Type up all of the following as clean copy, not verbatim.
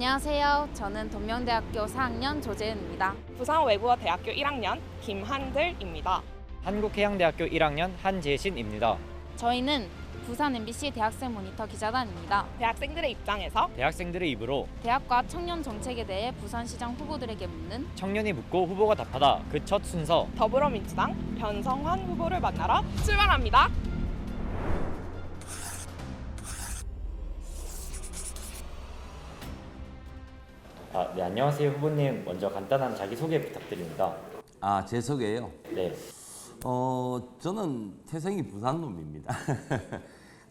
안녕하세요. 저는 동명대학교 4학년 조재은입니다. 부산외국어대학교 1학년 김한들입니다. 한국해양대학교 1학년 한재신입니다. 저희는 부산 MBC 대학생 모니터 기자단입니다. 대학생들의 입장에서 대학생들의 입으로 대학과 청년 정책에 대해 부산시장 후보들에게 묻는 청년이 묻고 후보가 답하다 그 첫 순서 더불어민주당 변성환 후보를 만나러 출발합니다. 네, 안녕하세요 후보님. 먼저 간단한 자기소개 부탁드립니다. 제 소개요? 네, 저는 태생이 부산 놈입니다.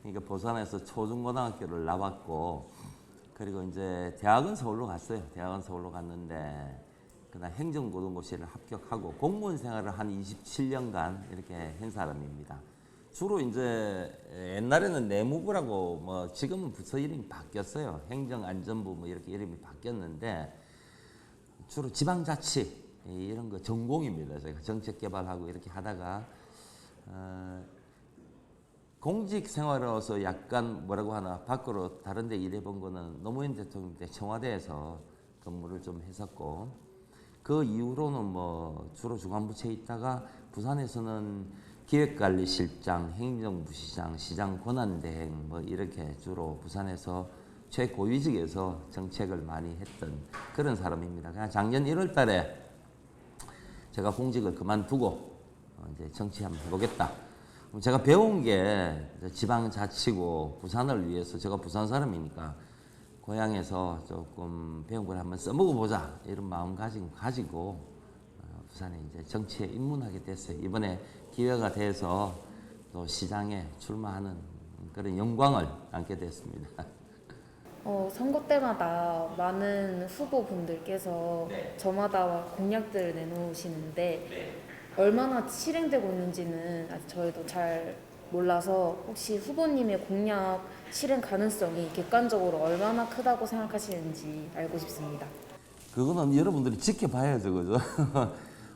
그러니까 부산에서 초중고등학교를 나왔고, 그리고 이제 대학은 서울로 갔어요. 대학은 서울로 갔는데, 그다음 행정고등고시를 합격하고 공무원 생활을 한 27년간 이렇게 한 사람입니다. 주로 이제 옛날에는 내무부라고 뭐 지금은 부서 이름이 바뀌었어요. 행정안전부 뭐 이렇게 이름이 바뀌었는데 주로 지방자치 이런 거 전공입니다. 제가 정책 개발하고 이렇게 하다가 공직 생활로서 약간 뭐라고 하나 밖으로 다른 데 일해본 거는 노무현 대통령 때 청와대에서 근무를 좀 했었고, 그 이후로는 뭐 주로 중앙부처에 있다가 부산에서는 기획관리실장, 행정부시장, 시장 권한대행 뭐 이렇게 주로 부산에서 최고위직에서 정책을 많이 했던 그런 사람입니다. 그냥 작년 1월 달에 제가 공직을 그만두고 이제 정치 한번 해보겠다. 제가 배운 게 지방자치고 부산을 위해서, 제가 부산 사람이니까 고향에서 조금 배운 걸 한번 써먹어보자 이런 마음가짐 가지고 부산에 이제 정치에 입문하게 됐어요. 이번에 기회가 돼서 또 시장에 출마하는 그런 영광을 안게 됐습니다. 선거 때마다 많은 후보분들께서 저마다 공약들을 내놓으시는데 얼마나 실행되고 있는지는 아직 저희도 잘 몰라서, 혹시 후보님의 공약 실행 가능성이 객관적으로 얼마나 크다고 생각하시는지 알고 싶습니다. 그거는 여러분들이 지켜봐야죠, 그죠?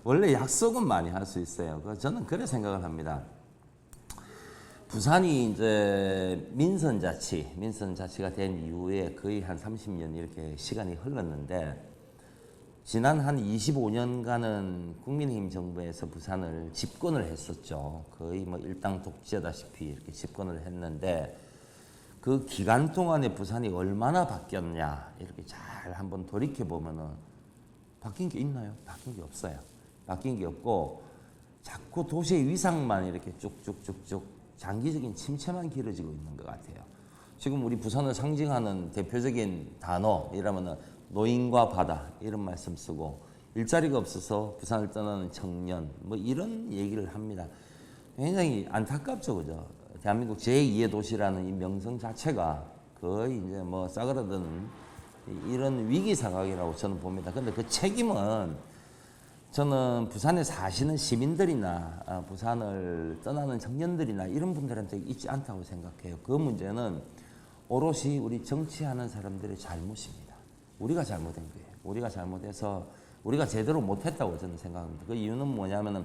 원래 약속은 많이 할 수 있어요. 저는 그래 생각을 합니다. 부산이 이제 민선자치가 된 이후에 거의 한 30년 이렇게 시간이 흘렀는데, 지난 한 25년간은 국민의힘 정부에서 부산을 집권을 했었죠. 거의 뭐 일당 독재다시피 이렇게 집권을 했는데, 그 기간 동안에 부산이 얼마나 바뀌었냐 이렇게 잘 한번 돌이켜 보면은 바뀐 게 있나요? 바뀐 게 없어요. 바뀐 게 없고 자꾸 도시의 위상만 이렇게 쭉쭉쭉쭉 장기적인 침체만 길어지고 있는 것 같아요. 지금 우리 부산을 상징하는 대표적인 단어 이라면은 노인과 바다 이런 말씀 쓰고, 일자리가 없어서 부산을 떠나는 청년 뭐 이런 얘기를 합니다. 굉장히 안타깝죠, 그죠? 대한민국 제2의 도시라는 이 명성 자체가 거의 이제 뭐 싸그라드는 이런 위기 상황이라고 저는 봅니다. 근데 그 책임은 저는 부산에 사시는 시민들이나 부산을 떠나는 청년들이나 이런 분들한테 있지 않다고 생각해요. 그 문제는 오롯이 우리 정치하는 사람들의 잘못입니다. 우리가 잘못한 거예요. 우리가 잘못해서 우리가 제대로 못했다고 저는 생각합니다. 그 이유는 뭐냐면은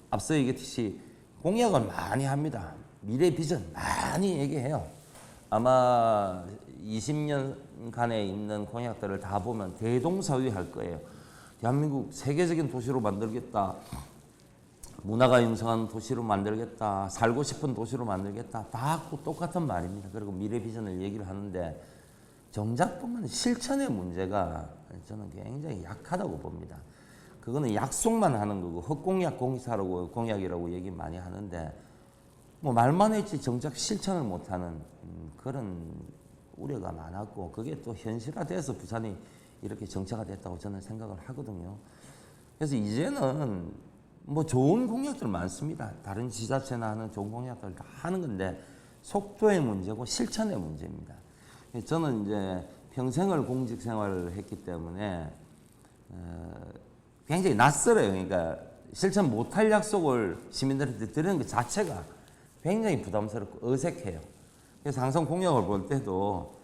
앞서 얘기했듯이 공약을 많이 합니다. 미래 비전 많이 얘기해요. 아마 20년간에 있는 공약들을 다 보면 대동사위할 거예요. 대한민국 세계적인 도시로 만들겠다, 문화가 융성한 도시로 만들겠다, 살고 싶은 도시로 만들겠다, 다 똑같은 말입니다. 그리고 미래 비전을 얘기를 하는데 정작 보면 실천의 문제가 저는 굉장히 약하다고 봅니다. 그거는 약속만 하는 거고 헛공약 공사라고 공약이라고 얘기 많이 하는데, 뭐 말만 했지 정작 실천을 못하는 그런 우려가 많았고, 그게 또 현실화돼서 부산이 이렇게 정체가 됐다고 저는 생각을 하거든요. 그래서 이제는 뭐 좋은 공약들 많습니다. 다른 지자체나 하는 좋은 공약들 다 하는 건데 속도의 문제고 실천의 문제입니다. 저는 이제 평생을 공직 생활을 했기 때문에 굉장히 낯설어요. 그러니까 실천 못할 약속을 시민들한테 드리는 것 자체가 굉장히 부담스럽고 어색해요. 그래서 항상 공약을 볼 때도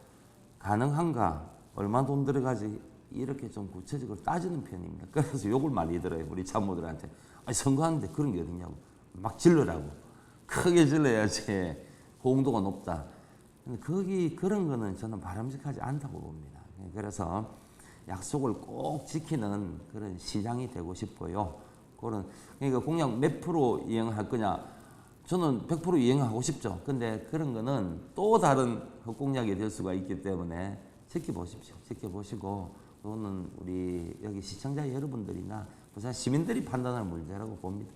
가능한가, 얼마 돈 들어가지 이렇게 좀 구체적으로 따지는 편입니다. 그래서 욕을 많이 들어요, 우리 참모들한테. 아니, 선거하는데 그런 게 어딨냐고. 막 질러라고. 크게 질러야지 호응도가 높다. 근데 그런 거는 저는 바람직하지 않다고 봅니다. 그래서 약속을 꼭 지키는 그런 시장이 되고 싶고요. 그러니까 공약 몇 프로 이행할 거냐? 저는 100% 이행하고 싶죠. 근데 그런 거는 또 다른 헛공약이 될 수가 있기 때문에 지켜보십시오. 지켜보시고 그거는 우리 여기 시청자 여러분들이나 부산 시민들이 판단할 문제라고 봅니다.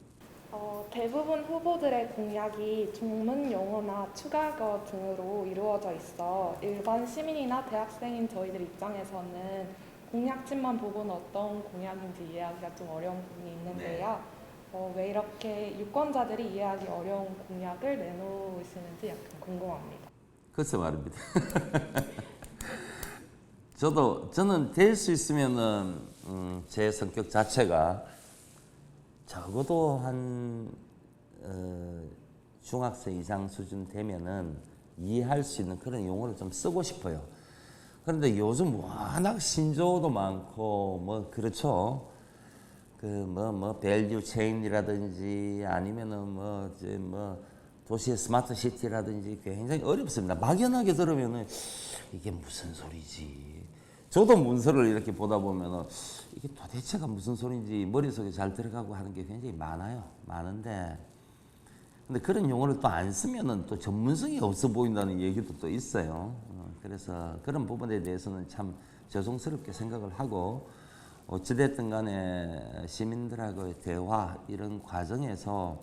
대부분 후보들의 공약이 전문 용어나 추가어 등으로 이루어져 있어 일반 시민이나 대학생인 저희들 입장에서는 공약집만 보고는 어떤 공약인지 이해하기가 좀 어려운 부분이 있는데요. 왜 이렇게 유권자들이 이해하기 어려운 공약을 내놓으시는지 약간 궁금합니다. 글쎄 말입니다. 저는 될 수 있으면은 제 성격 자체가 적어도 한 중학생 이상 수준 되면은 이해할 수 있는 그런 용어를 좀 쓰고 싶어요. 그런데 요즘 워낙 신조어도 많고 뭐 그렇죠. 밸류 체인이라든지 아니면은 도시의 스마트 시티라든지 굉장히 어렵습니다. 막연하게 들으면은 이게 무슨 소리지. 저도 문서를 이렇게 보다 보면은 이게 도대체가 무슨 소리인지 머릿속에 잘 들어가고 하는 게 굉장히 많은데 근데 그런 용어를 또 안 쓰면은 또 전문성이 없어 보인다는 얘기도 또 있어요. 그래서 그런 부분에 대해서는 참 죄송스럽게 생각을 하고 어찌됐든 간에 시민들하고의 대화 이런 과정에서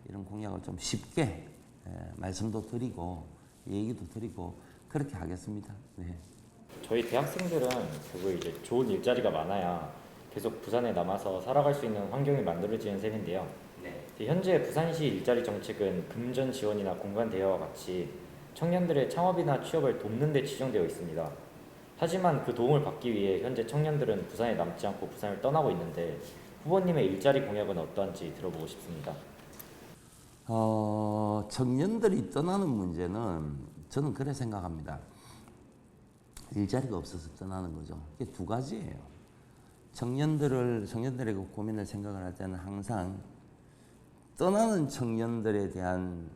이런 공약을 좀 쉽게 말씀도 드리고 얘기도 드리고 그렇게 하겠습니다. 네. 저희 대학생들은 그거 이제 좋은 일자리가 많아야 계속 부산에 남아서 살아갈 수 있는 환경이 만들어지는 셈인데요. 현재 부산시 일자리 정책은 금전 지원이나 공간 대여와 같이 청년들의 창업이나 취업을 돕는 데 치중되어 있습니다. 하지만 그 도움을 받기 위해 현재 청년들은 부산에 남지 않고 부산을 떠나고 있는데 후보님의 일자리 공약은 어떠한지 들어보고 싶습니다. 청년들이 떠나는 문제는 저는 그래 생각합니다. 일자리가 없어서 떠나는 거죠. 이게 두 가지예요. 청년들의 그 고민을 생각을 할 때는 항상 떠나는 청년들에 대한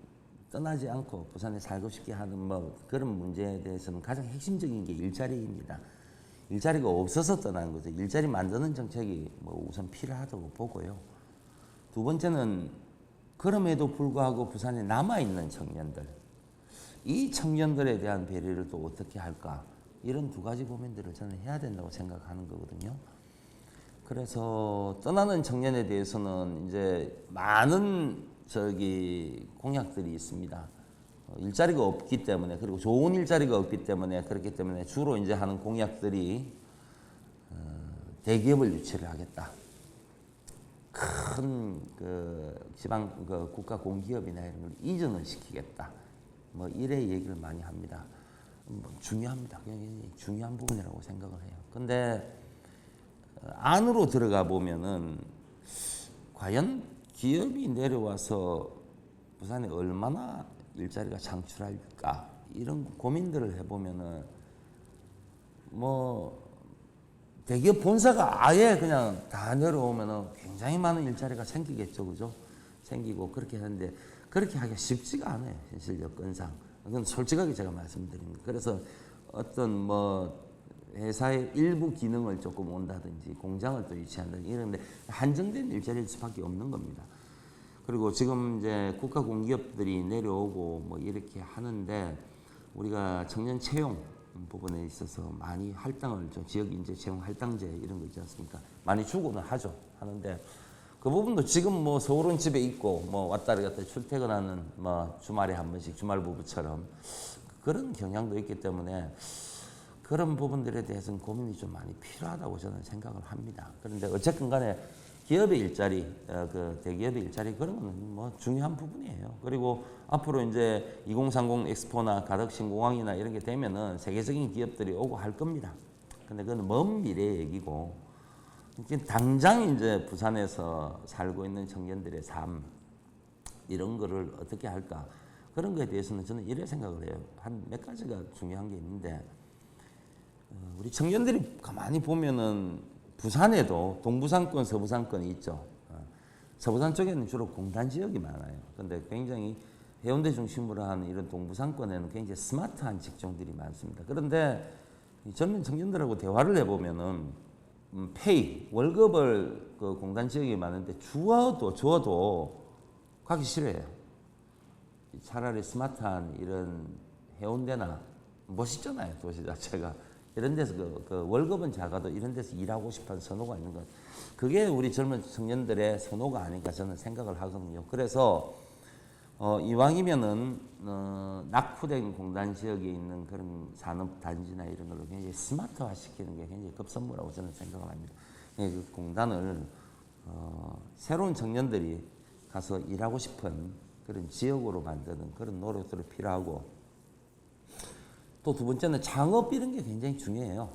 떠나지 않고 부산에 살고 싶게 하는 그런 문제에 대해서는 가장 핵심적인 게 일자리입니다. 일자리가 없어서 떠나는 거죠. 일자리 만드는 정책이 우선 필요하다고 보고요. 두 번째는 그럼에도 불구하고 부산에 남아있는 청년들, 이 청년들에 대한 배려를 또 어떻게 할까? 이런 두 가지 고민들을 저는 해야 된다고 생각하는 거거든요. 그래서 떠나는 청년에 대해서는 이제 많은 공약들이 있습니다. 일자리가 없기 때문에 그리고 좋은 일자리가 없기 때문에 그렇기 때문에 주로 이제 하는 공약들이 대기업을 유치를 하겠다. 큰 지방 국가 공기업이나 이런 걸 이전을 시키겠다. 이래 얘기를 많이 합니다. 중요합니다. 굉장히 중요한 부분이라고 생각을 해요. 근데 안으로 들어가 보면은 과연 기업이 내려와서 부산에 얼마나 일자리가 창출할까 이런 고민들을 해보면은 대기업 본사가 아예 그냥 다 내려오면은 굉장히 많은 일자리가 생기겠죠, 그죠? 생기고 그렇게 하는데 그렇게 하기가 쉽지가 않아요, 현실 여건상. 그건 솔직하게 제가 말씀드립니다. 그래서 어떤 회사의 일부 기능을 조금 온다든지 공장을 또 유치한다든지 이런데 한정된 일자리일 수밖에 없는 겁니다. 그리고 지금 이제 국가 공기업들이 내려오고 이렇게 하는데 우리가 청년 채용 부분에 있어서 많이 할당을 지역 인재 채용 할당제 이런 거 있지 않습니까? 많이 주고는 하는데 그 부분도 지금 서울은 집에 있고 왔다 갔다 출퇴근하는 주말에 한 번씩 주말 부부처럼 그런 경향도 있기 때문에 그런 부분들에 대해서는 고민이 좀 많이 필요하다고 저는 생각을 합니다. 그런데 어쨌든 간에 기업의 일자리, 대기업의 일자리 그런 거는 중요한 부분이에요. 그리고 앞으로 이제 2030 엑스포나 가덕신공항이나 이런 게 되면은 세계적인 기업들이 오고 할 겁니다. 근데 그건 먼 미래 얘기고 당장 이제 부산에서 살고 있는 청년들의 삶 이런 거를 어떻게 할까 그런 거에 대해서는 저는 이래 생각을 해요. 한 몇 가지가 중요한 게 있는데 우리 청년들이 가만히 보면은 부산에도 동부상권, 서부상권이 있죠. 서부산 쪽에는 주로 공단 지역이 많아요. 근데 굉장히 해운대 중심으로 하는 이런 동부상권에는 굉장히 스마트한 직종들이 많습니다. 그런데 이 젊은 청년들하고 대화를 해보면은 페이 월급을 그 공단 지역이 많은데 주어도 가기 싫어해요. 차라리 스마트한 이런 해운대나 멋있잖아요, 도시 자체가. 이런 데서 그 월급은 작아도 이런 데서 일하고 싶은 선호가 있는 것. 그게 우리 젊은 청년들의 선호가 아닌가 저는 생각을 하거든요. 그래서 이왕이면은 낙후된 공단 지역에 있는 그런 산업 단지나 이런 걸 굉장히 스마트화 시키는 게 굉장히 급선무라고 저는 생각을 합니다. 그 공단을 새로운 청년들이 가서 일하고 싶은 그런 지역으로 만드는 그런 노력들이 필요하고, 또 두 번째는 창업 이런 게 굉장히 중요해요.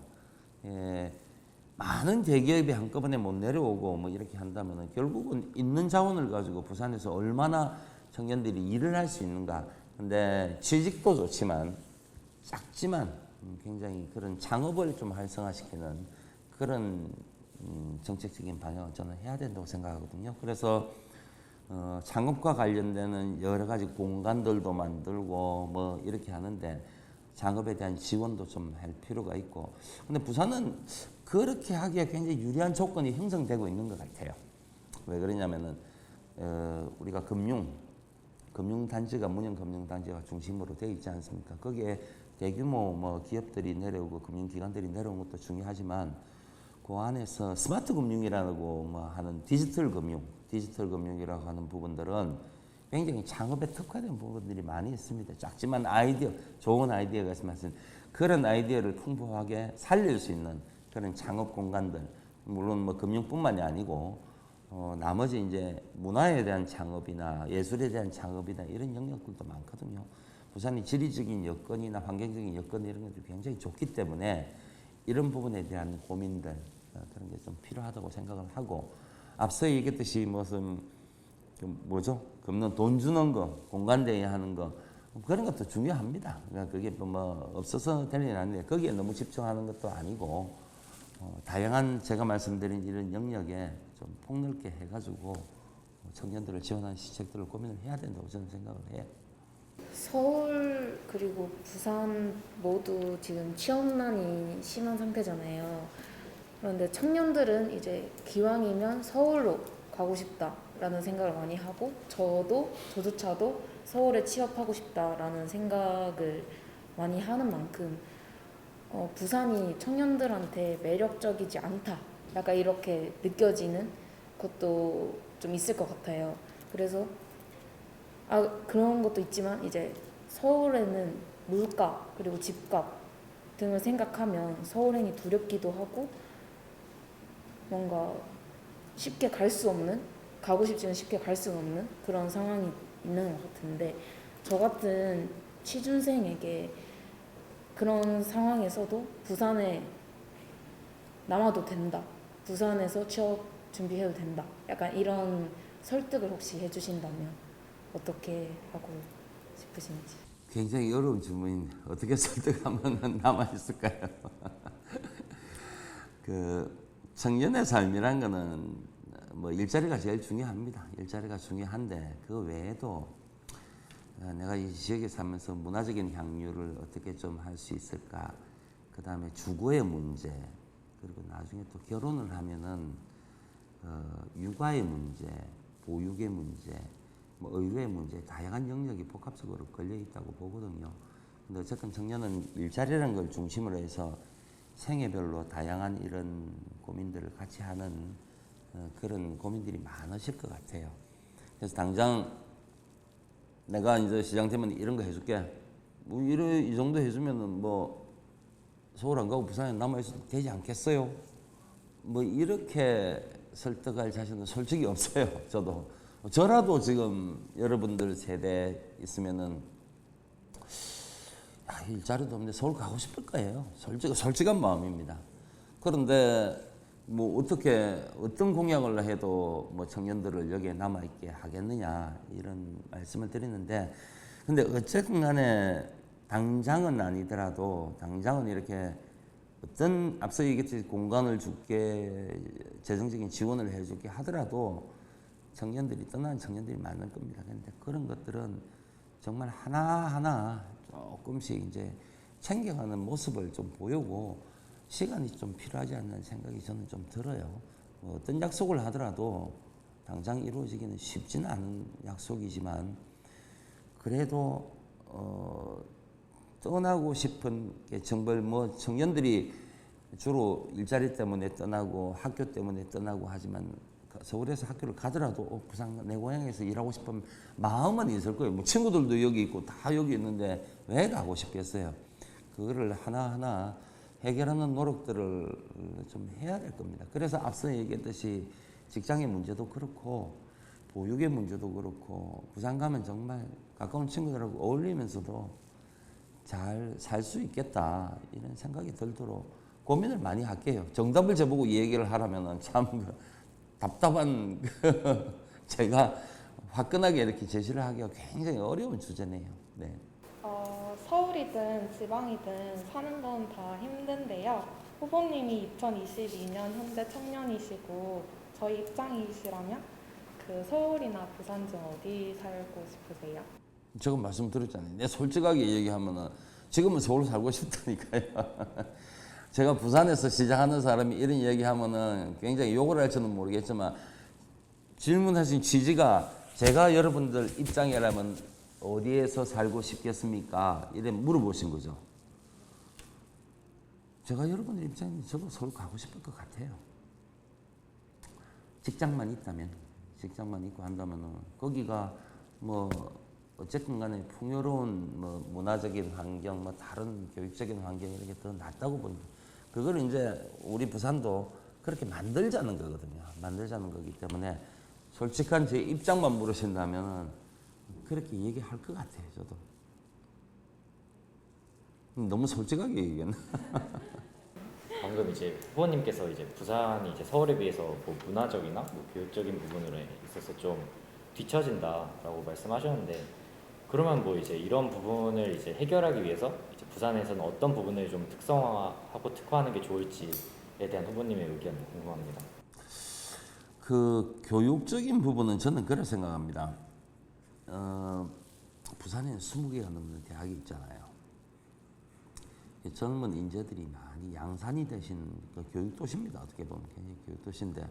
많은 대기업이 한꺼번에 못 내려오고 뭐 이렇게 한다면은 결국은 있는 자원을 가지고 부산에서 얼마나 청년들이 일을 할 수 있는가. 근데 취직도 좋지만 작지만 굉장히 그런 창업을 좀 활성화시키는 그런 정책적인 방향을 저는 해야 된다고 생각하거든요. 그래서 창업과 관련되는 여러 가지 공간들도 만들고 뭐 이렇게 하는데 창업에 대한 지원도 좀 할 필요가 있고, 근데 부산은 그렇게 하기에 굉장히 유리한 조건이 형성되고 있는 것 같아요. 왜 그러냐면은 우리가 금융단지가 문형금융단지가 중심으로 되어 있지 않습니까? 거기에 대규모 뭐 기업들이 내려오고 금융기관들이 내려온 것도 중요하지만 그 안에서 스마트 금융이라고 뭐 하는 디지털 금융이라고 하는 부분들은 굉장히 창업에 특화된 부분들이 많이 있습니다. 작지만 좋은 아이디어가 있으면 그런 아이디어를 풍부하게 살릴 수 있는 그런 창업 공간들, 물론 뭐 금융뿐만이 아니고 나머지 이제 문화에 대한 창업이나 예술에 대한 창업이나 이런 영역들도 많거든요. 부산이 지리적인 여건이나 환경적인 여건 이런 것들이 굉장히 좋기 때문에 이런 부분에 대한 고민들 그런 게 좀 필요하다고 생각을 하고, 앞서 얘기했듯이 무슨 금는 돈 주는 거, 공간 대여하는 거 그런 것도 중요합니다. 그러니까 그게 뭐 없어서 될 일은 아닌데 거기에 너무 집중하는 것도 아니고 다양한 제가 말씀드린 이런 영역에 좀 폭넓게 해가지고 청년들을 지원하는 시책들을 고민을 해야 된다고 저는 생각을 해요. 서울 그리고 부산 모두 지금 취업난이 심한 상태잖아요. 그런데 청년들은 이제 기왕이면 서울로 가고 싶다라는 생각을 많이 하고, 저조차도 서울에 취업하고 싶다라는 생각을 많이 하는 만큼 부산이 청년들한테 매력적이지 않다, 약간 이렇게 느껴지는 것도 좀 있을 것 같아요. 그래서 그런 것도 있지만 이제 서울에는 물가 그리고 집값 등을 생각하면 서울행이 두렵기도 하고 뭔가 쉽게 갈 수 없는, 가고 싶지만 쉽게 갈 수 없는 그런 상황이 있는 것 같은데, 저 같은 취준생에게 그런 상황에서도 부산에 남아도 된다, 부산에서 취업 준비해도 된다, 약간 이런 설득을 혹시 해주신다면 어떻게 하고 싶으신지. 굉장히 어려운 질문인데 어떻게 설득하면 남아있을까요? 청년의 삶이란 거는 뭐 일자리가 제일 중요합니다. 일자리가 중요한데 그 외에도 내가 이 지역에 살면서 문화적인 향유를 어떻게 좀 할 수 있을까? 그 다음에 주거의 문제, 그리고 나중에 또 결혼을 하면은 육아의 문제, 보육의 문제, 뭐 의료의 문제, 다양한 영역이 복합적으로 걸려 있다고 보거든요. 근데 어쨌든 청년은 일자리라는 걸 중심으로 해서 생애별로 다양한 이런 고민들을 같이 하는 그런 고민들이 많으실 것 같아요. 그래서 당장 내가 이제 시장 되면 이런 거 해줄게, 뭐 이 정도 해주면은 뭐 서울 안 가고 부산에 남아있어도 되지 않겠어요? 뭐 이렇게 설득할 자신은 솔직히 없어요. 저라도 지금 여러분들 세대 있으면은 일자리도 없는데 서울 가고 싶을 거예요. 솔직한 마음입니다. 그런데 뭐 어떤 공약을 해도 뭐 청년들을 여기에 남아있게 하겠느냐 이런 말씀을 드리는데, 근데 어쨌든 간에 당장은 아니더라도 당장은 이렇게 어떤 앞서 얘기했듯이 공간을 줄게, 재정적인 지원을 해줄게 하더라도 청년들이 떠나는 청년들이 많을 겁니다. 그런데 그런 것들은 정말 하나하나 조금씩 이제 챙겨가는 모습을 좀 보이고 시간이 좀 필요하지 않는 생각이 저는 좀 들어요. 어떤 약속을 하더라도 당장 이루어지기는 쉽지는 않은 약속이지만 그래도 떠나고 싶은 게 정말 뭐 청년들이 주로 일자리 때문에 떠나고 학교 때문에 떠나고 하지만 서울에서 학교를 가더라도 부산 내 고향에서 일하고 싶은 마음은 있을 거예요. 뭐 친구들도 여기 있고 다 여기 있는데 왜 가고 싶겠어요? 그거를 하나하나 해결하는 노력들을 좀 해야 될 겁니다. 그래서 앞서 얘기했듯이 직장의 문제도 그렇고 보육의 문제도 그렇고 부산 가면 정말 가까운 친구들하고 어울리면서도 잘 살 수 있겠다 이런 생각이 들도록 고민을 많이 할게요. 정답을 저보고 이 얘기를 하라면 참 답답한 제가 화끈하게 이렇게 제시를 하기가 굉장히 어려운 주제네요. 네. 서울이든 지방이든 사는 건 다 힘든데요. 후보님이 2022년 현재 청년이시고 저희 입장이시라면 그 서울이나 부산 중 어디 살고 싶으세요? 지금 말씀드렸잖아요. 내 솔직하게 얘기하면은 지금은 서울 살고 싶다니까요. 제가 부산에서 시작하는 사람이 이런 얘기하면은 굉장히 욕을 할지는 모르겠지만 질문하신 취지가 제가 여러분들 입장이라면 어디에서 살고 싶겠습니까? 이래 물어보신 거죠. 제가 여러분들 입장이면 저도 서울 가고 싶을 것 같아요. 직장만 있고 한다면은 거기가 뭐 어쨌든 간에 풍요로운 뭐 문화적인 환경, 뭐 다른 교육적인 환경 이렇게 더 낫다고 봅니다. 그걸 이제 우리 부산도 그렇게 만들자는 거거든요. 만들자는 거기 때문에 솔직한 제 입장만 물으신다면은 그렇게 얘기할 것 같아요, 저도. 너무 솔직하게 얘기했나? 방금 이제 후보님께서 이제 부산이 이제 서울에 비해서 뭐 문화적이나 뭐 교육적인 부분으로 있어서 좀 뒤처진다라고 말씀하셨는데 그러면 뭐 이제 이런 부분을 이제 해결하기 위해서 이제 부산에서는 어떤 부분을 좀 특성화하고 특화하는 게 좋을지에 대한 후보님의 의견 궁금합니다. 그 교육적인 부분은 저는 그렇게 생각합니다. 부산에는 20개가 넘는 대학이 있잖아요. 젊은 인재들이 많이 양산이 되신 그 교육도시입니다. 어떻게 보면 굉장히 교육도시인데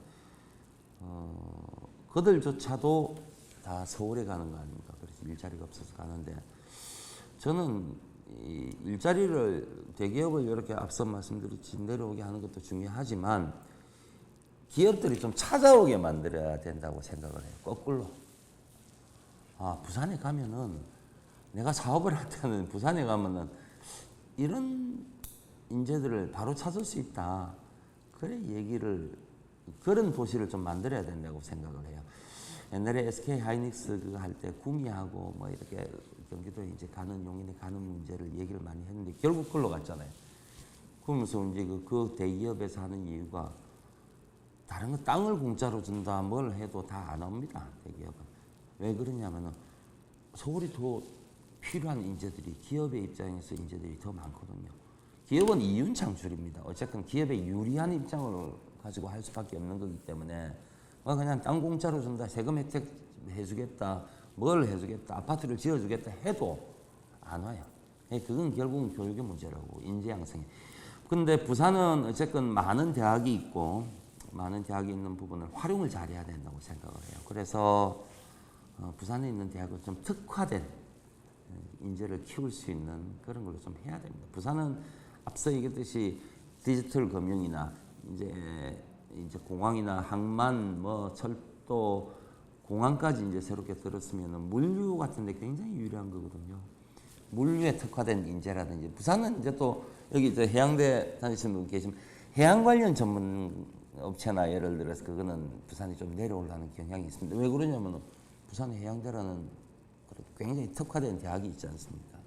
그들조차도 다 서울에 가는 거 아닙니까? 그래서 일자리가 없어서 가는데 저는 이 일자리를 대기업을 이렇게 앞서 말씀드렸듯이 내려오게 하는 것도 중요하지만 기업들이 좀 찾아오게 만들어야 된다고 생각을 해요. 거꾸로. 부산에 가면은 내가 사업을 할 때는 부산에 가면은 이런 인재들을 바로 찾을 수 있다. 그래 그런 도시를 좀 만들어야 된다고 생각을 해요. 옛날에 SK 하이닉스 그거 할 때 구미하고 뭐 이렇게 경기도에 이제 용인에 가는 문제를 얘기를 많이 했는데 결국 그걸로 갔잖아요. 그러면서 이제 그 대기업에서 하는 이유가 다른 거 땅을 공짜로 준다 뭘 해도 다 안 옵니다. 대기업은. 왜 그러냐면은 서울이 더 필요한 인재들이 기업의 입장에서 인재들이 더 많거든요. 기업은 이윤 창출입니다. 어쨌든 기업에 유리한 입장을 가지고 할 수밖에 없는 거기 때문에 그냥 땅 공짜로 준다, 세금 혜택 해주겠다, 뭘 해주겠다, 아파트를 지어주겠다 해도 안 와요. 그건 결국은 교육의 문제라고, 인재 양성이. 근데 부산은 어쨌든 많은 대학이 있고 많은 대학이 있는 부분을 활용을 잘해야 된다고 생각을 해요. 그래서 부산에 있는 대학은 좀 특화된 인재를 키울 수 있는 그런 걸로 좀 해야 됩니다. 부산은 앞서 얘기했듯이 디지털 금융이나 이제 공항이나 항만, 뭐 철도, 공항까지 이제 새롭게 들었으면 물류 같은 데 굉장히 유리한 거거든요. 물류에 특화된 인재라든지 부산은 이제 또 여기 저 해양대 다니시는 분 계시면 해양 관련 전문 업체나 예를 들어서 그거는 부산이 좀 내려오려는 경향이 있습니다. 왜 그러냐면 부산 해양대라는 굉장히 특화된 대학이 있지 않습니까?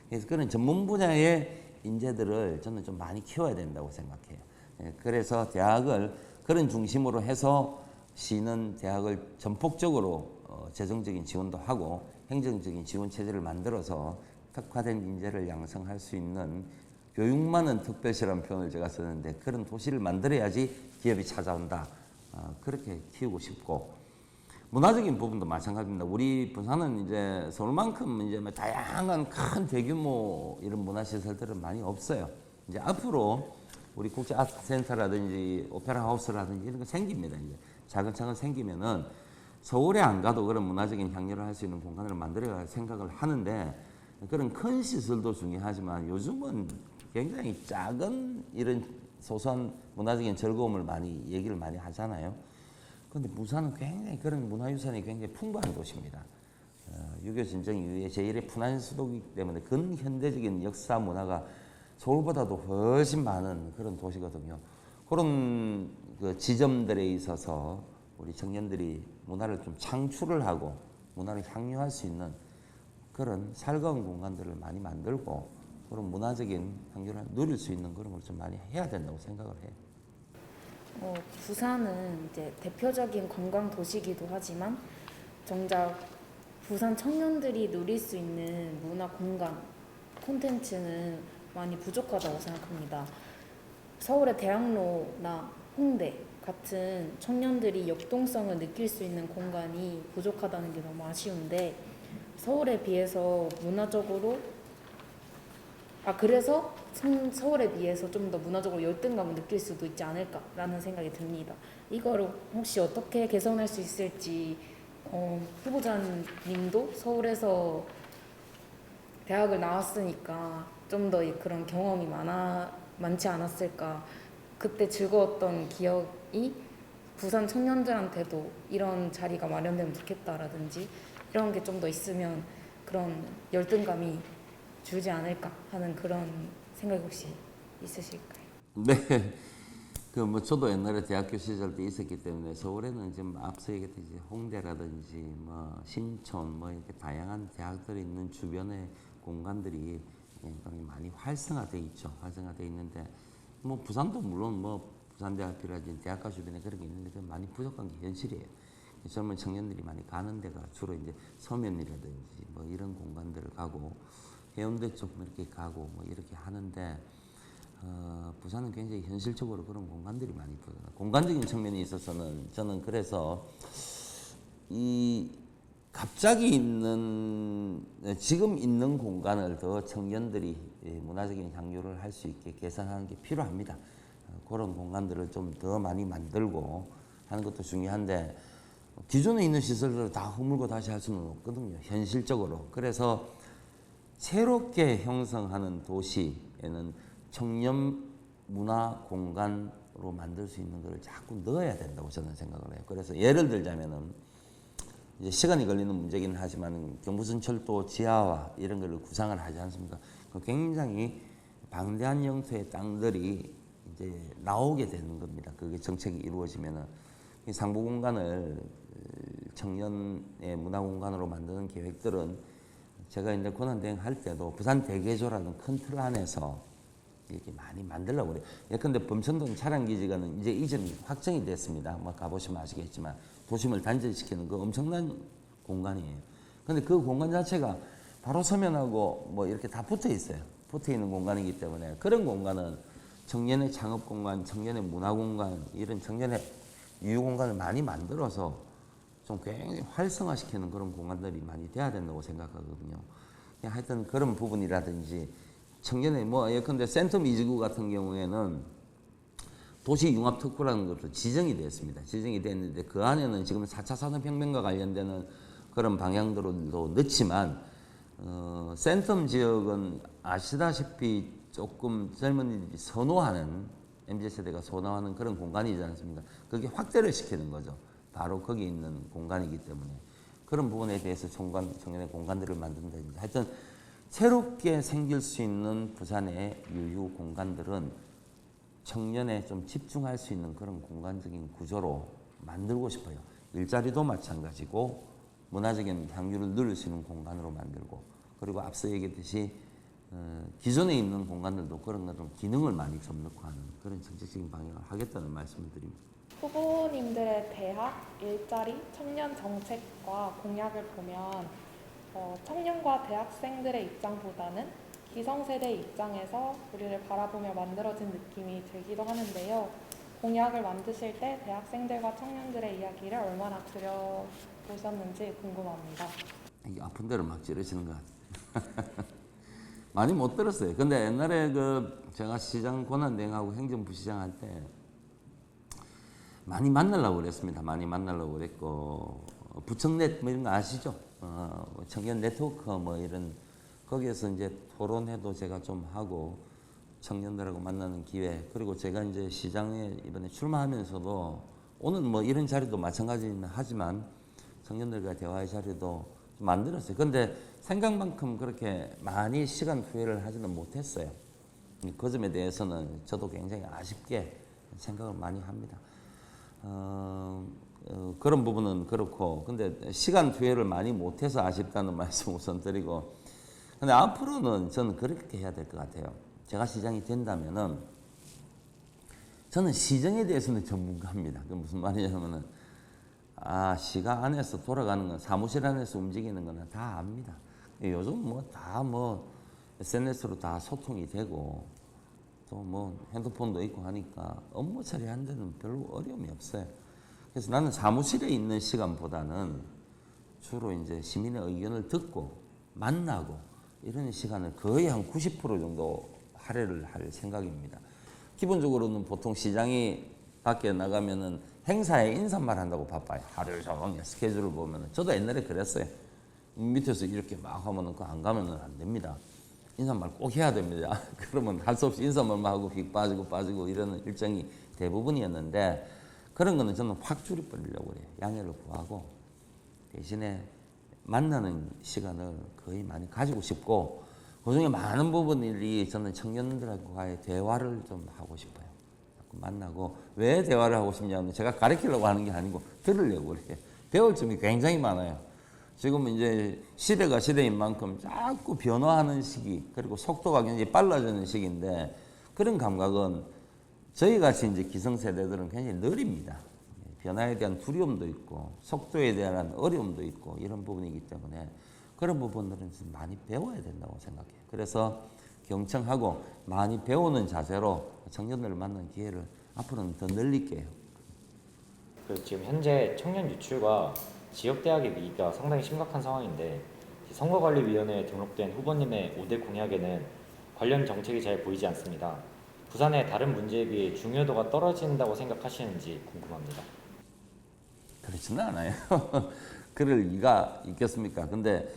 그래서 그런 전문 분야의 인재들을 저는 좀 많이 키워야 된다고 생각해요. 그래서 대학을 그런 중심으로 해서 시는 대학을 전폭적으로 재정적인 지원도 하고 행정적인 지원 체제를 만들어서 특화된 인재를 양성할 수 있는 교육만은 특별시라는 표현을 제가 썼는데 그런 도시를 만들어야지 기업이 찾아온다. 그렇게 키우고 싶고 문화적인 부분도 마찬가지입니다. 우리 부산은 이제 서울만큼 이제 뭐 다양한 큰 대규모 이런 문화시설들은 많이 없어요. 이제 앞으로 우리 국제 아트센터라든지 오페라 하우스라든지 이런 거 생깁니다. 이제 차근차근 생기면은 서울에 안 가도 그런 문화적인 향유를 할 수 있는 공간을 만들어야 생각을 하는데 그런 큰 시설도 중요하지만 요즘은 굉장히 작은 이런 소소한 문화적인 즐거움을 많이 얘기를 많이 하잖아요. 그런데 부산은 굉장히 그런 문화유산이 굉장히 풍부한 도시입니다. 6.25 전쟁 이후에 제1의 fun한 수도이기 때문에 근현대적인 역사 문화가 서울보다도 훨씬 많은 그런 도시거든요. 그런 그 지점들에 있어서 우리 청년들이 문화를 좀 창출을 하고 문화를 향유할 수 있는 그런 살가운 공간들을 많이 만들고 그런 문화적인 향유를 누릴 수 있는 그런 걸 좀 많이 해야 된다고 생각을 해요. 부산은 이제 대표적인 관광 도시이기도 하지만 정작 부산 청년들이 누릴 수 있는 문화 공간, 콘텐츠는 많이 부족하다고 생각합니다. 서울의 대학로나 홍대 같은 청년들이 역동성을 느낄 수 있는 공간이 부족하다는 게 너무 아쉬운데 서울에 비해서 문화적으로 그래서 서울에 비해서 좀 더 문화적으로 열등감을 느낄 수도 있지 않을까라는 생각이 듭니다. 이거를 혹시 어떻게 개선할 수 있을지 후보자님도 서울에서 대학을 나왔으니까 좀 더 그런 경험이 많지 않았을까. 그때 즐거웠던 기억이 부산 청년들한테도 이런 자리가 마련되면 좋겠다라든지 이런 게 좀 더 있으면 그런 열등감이 줄지 않을까 하는 그런 생각이 혹시 있으실까요? 네. 그 뭐 저도 옛날에 대학교 시절 때 있었기 때문에 서울에는 지금 앞서 얘기했듯이 홍대라든지 뭐 신촌 뭐 이렇게 다양한 대학들이 있는 주변의 공간들이 굉장히 많이 활성화돼 있죠. 활성화돼 있는데 뭐 부산도 물론 뭐 부산대학교라든지 대학가 주변에 그런 게 있는데 그 많이 부족한 게 현실이에요. 젊은 청년들이 많이 가는 데가 주로 이제 서면이라든지 뭐 이런 공간들을 가고 해운대 쪽 이렇게 가고 뭐 이렇게 하는데 부산은 굉장히 현실적으로 그런 공간들이 많이 부족해요. 공간적인 측면에 있어서는 저는 그래서 이 갑자기 지금 있는 공간을 더 청년들이 문화적인 향유를 할 수 있게 개선하는 게 필요합니다. 그런 공간들을 좀 더 많이 만들고 하는 것도 중요한데 기존에 있는 시설들을 다 허물고 다시 할 수는 없거든요. 현실적으로. 그래서 새롭게 형성하는 도시에는 청년 문화 공간으로 만들 수 있는 걸 자꾸 넣어야 된다고 저는 생각을 해요. 그래서 예를 들자면은 이제 시간이 걸리는 문제긴 하지만 경부선철도 지하와 이런 걸 구상을 하지 않습니까? 굉장히 방대한 영토의 땅들이 이제 나오게 되는 겁니다. 그게 정책이 이루어지면은 이 상부 공간을 청년의 문화 공간으로 만드는 계획들은 제가 이제 권한대행 할 때도 부산 대개조라는 큰 틀 안에서 이렇게 많이 만들려고 그래요. 예컨대 범천동 차량기지가는 이제 이전이 확정이 됐습니다. 뭐 가보시면 아시겠지만 도심을 단절시키는 그 엄청난 공간이에요. 근데 그 공간 자체가 바로 서면하고 뭐 이렇게 다 붙어 있어요. 붙어 있는 공간이기 때문에 그런 공간은 청년의 창업 공간, 청년의 문화 공간, 이런 청년의 유휴 공간을 많이 만들어서 좀 굉장히 활성화시키는 그런 공간들이 많이 돼야 된다고 생각하거든요. 하여튼 그런 부분이라든지 청년의 뭐 예컨대 센텀 이지구 같은 경우에는 도시 융합 특구라는 것도 지정이 됐습니다. 지정이 됐는데 그 안에는 지금 4차 산업혁명과 관련되는 그런 방향들도 넣지만 센텀 지역은 아시다시피 조금 젊은이들이 선호하는 MZ세대가 선호하는 그런 공간이지 않습니까? 그게 확대를 시키는 거죠. 바로 거기 있는 공간이기 때문에 그런 부분에 대해서 청년의 공간들을 만든다든지 하여튼 새롭게 생길 수 있는 부산의 유휴 공간들은 청년에 좀 집중할 수 있는 그런 공간적인 구조로 만들고 싶어요. 일자리도 마찬가지고 문화적인 향유를 누릴 수 있는 공간으로 만들고 그리고 앞서 얘기했듯이 기존에 있는 공간들도 그런 것좀 기능을 많이 좀 넣고 하는 그런 정책적인 방향을 하겠다는 말씀을 드립니다. 후보님들의 대학, 일자리, 청년 정책과 공약을 보면 청년과 대학생들의 입장보다는 기성세대 입장에서 우리를 바라보며 만들어진 느낌이 들기도 하는데요. 공약을 만드실 때 대학생들과 청년들의 이야기를 얼마나 들여보셨는지 궁금합니다. 이게 아픈 대로 막 찌르시는 것 같아요. 많이 못 들었어요. 근데 옛날에 제가 시장 권한대행하고 행정부시장 할 때 많이 만나려고 그랬습니다. 많이 만나려고 그랬고 부청넷 뭐 이런 거 아시죠? 청년 네트워크 뭐 이런 거기에서 이제 토론회도 제가 좀 하고 청년들하고 만나는 기회, 그리고 제가 이제 시장에 이번에 출마하면서도 오늘 뭐 이런 자리도 마찬가지는 하지만 청년들과 대화의 자리도 좀 만들었어요. 근데 생각만큼 그렇게 많이 시간 투여를 하지는 못했어요. 그 점에 대해서는 저도 굉장히 아쉽게 생각을 많이 합니다. 그런 부분은 그렇고, 근데 시간 투여를 많이 못해서 아쉽다는 말씀 우선 드리고, 근데 앞으로는 저는 그렇게 해야 될 것 같아요. 제가 시장이 된다면은 저는 시정에 대해서는 전문가입니다. 그 무슨 말이냐면은 시가 안에서 돌아가는 건, 사무실 안에서 움직이는 거는 다 압니다. 요즘 뭐 다 SNS로 다 소통이 되고 또 뭐 핸드폰도 있고 하니까 업무 처리하는 데는 별로 어려움이 없어요. 그래서 나는 사무실에 있는 시간보다는 주로 이제 시민의 의견을 듣고 만나고 이런 시간을 거의 한 90% 정도 할애를 할 생각입니다. 기본적으로는 보통 시장이 밖에 나가면은 행사에 인사말 한다고 바빠요. 하루 종일 스케줄을 보면은. 저도 옛날에 그랬어요. 밑에서 이렇게 막 하면은 그거 안 가면은 안 됩니다. 인사말 꼭 해야 됩니다. 그러면 할 수 없이 인사말만 하고 휙 빠지고 이러는 일정이 대부분이었는데, 그런 거는 저는 확 줄여버리려고 그래요. 양해를 구하고 대신에 만나는 시간을 거의 많이 가지고 싶고, 그중에 많은 부분들이 저는 청년들과의 대화를 좀 하고 싶어요. 만나고. 왜 대화를 하고 싶냐면 제가 가르치려고 하는 게 아니고 들으려고 그래요. 배울 점이 굉장히 많아요. 지금 이제 시대가 시대인 만큼 자꾸 변화하는 시기, 그리고 속도가 굉장히 빨라지는 시기인데, 그런 감각은 저희 같이 이제 기성세대들은 굉장히 느립니다. 변화에 대한 두려움도 있고 속도에 대한 어려움도 있고 이런 부분이기 때문에 그런 부분들은 좀 많이 배워야 된다고 생각해요. 그래서 경청하고 많이 배우는 자세로 청년들을 만나는 기회를 앞으로는 더 늘릴게요. 지금 현재 청년 유출과 지역대학의 위기가 상당히 심각한 상황인데, 선거관리위원회에 등록된 후보님의 5대 공약에는 관련 정책이 잘 보이지 않습니다. 부산의 다른 문제에 비해 중요도가 떨어진다고 생각하시는지 궁금합니다. 그렇지는 않아요. 그럴 리가 있겠습니까? 근데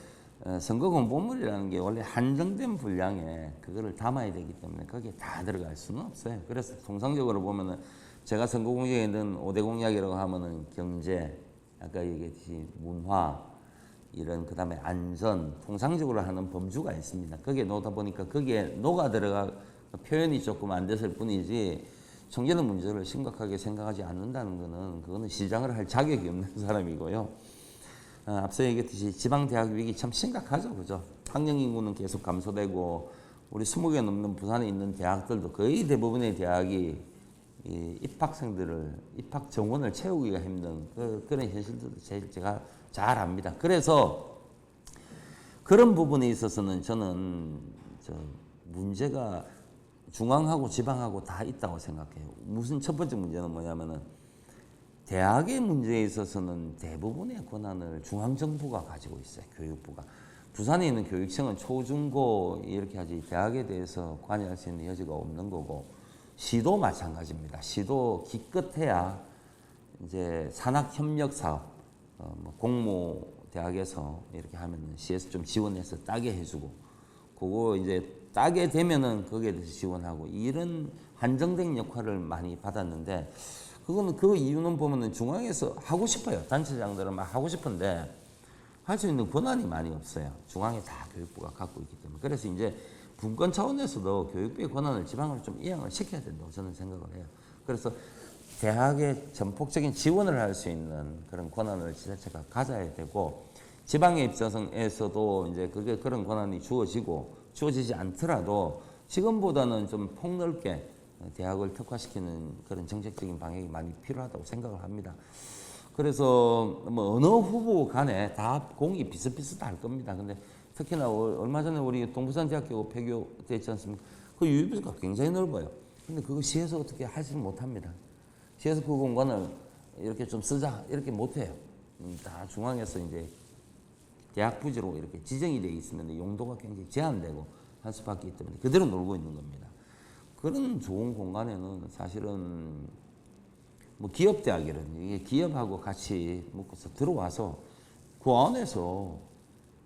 선거 공보물이라는 게 원래 한정된 분량에 그거를 담아야 되기 때문에 거기에 다 들어갈 수는 없어요. 그래서 통상적으로 보면은 제가 선거 공약에 있는 5대 공약이라고 하면은 경제, 아까 얘기했듯이 문화, 이런 그다음에 안전, 통상적으로 하는 범주가 있습니다. 거기에 놓다 보니까 거기에 녹아 들어가 표현이 조금 안 됐을 뿐이지, 청년의 문제를 심각하게 생각하지 않는다는 것은 그거는 시장을 할 자격이 없는 사람이고요. 앞서 얘기했듯이 지방대학 위기 참 심각하죠, 그죠? 학령 인구는 계속 감소되고 우리 20개 넘는 부산에 있는 대학들도 거의 대부분의 대학이 이 입학생들을 입학 정원을 채우기가 힘든 그런 현실들도 제가 잘 압니다. 그래서 그런 부분에 있어서는 저는 문제가 중앙하고 지방하고 다 있다고 생각해요. 무슨 첫 번째 문제는 뭐냐면은 대학의 문제에 있어서는 대부분의 권한을 중앙정부가 가지고 있어요. 교육부가. 부산에 있는 교육청은 초중고 이렇게 하지 대학에 대해서 관여할 수 있는 여지가 없는 거고, 시도 마찬가지입니다. 시도 기껏해야 이제 산학협력사업, 공모 대학에서 이렇게 하면은 시에서 좀 지원해서 따게 해주고, 그거 이제 따게 되면은 거기에 대해서 지원하고, 이런 한정된 역할을 많이 받았는데, 그거는 그 이유는 보면은 중앙에서 하고 싶어요. 단체장들은 막 하고 싶은데 할 수 있는 권한이 많이 없어요. 중앙에 다 교육부가 갖고 있기 때문에. 그래서 이제 분권 차원에서도 교육부의 권한을 지방으로 좀 이양을 시켜야 된다고 저는 생각을 해요. 그래서 대학에 전폭적인 지원을 할 수 있는 그런 권한을 지자체가 가져야 되고, 지방의 입장에서도 이제 그게 그런 권한이 주어지지 않더라도 지금보다는 좀 폭넓게 대학을 특화시키는 그런 정책적인 방향이 많이 필요하다고 생각을 합니다. 그래서 뭐 어느 후보 간에 다 공이 비슷비슷할 겁니다. 근데 특히나 얼마 전에 우리 동부산대학교 폐교됐지 않습니까? 그 유입비가 굉장히 넓어요. 근데 그거 시에서 어떻게 하지 못합니다. TSF 공간을 이렇게 좀 쓰자 이렇게 못해요. 다 중앙에서 이제 대학 부지로 이렇게 지정이 되어 있으면 용도가 굉장히 제한되고 할 수밖에 있기 때문에 그대로 놀고 있는 겁니다. 그런 좋은 공간에는 사실은 뭐 기업대학이라든지 이게 기업하고 같이 묶어서 들어와서 그 안에서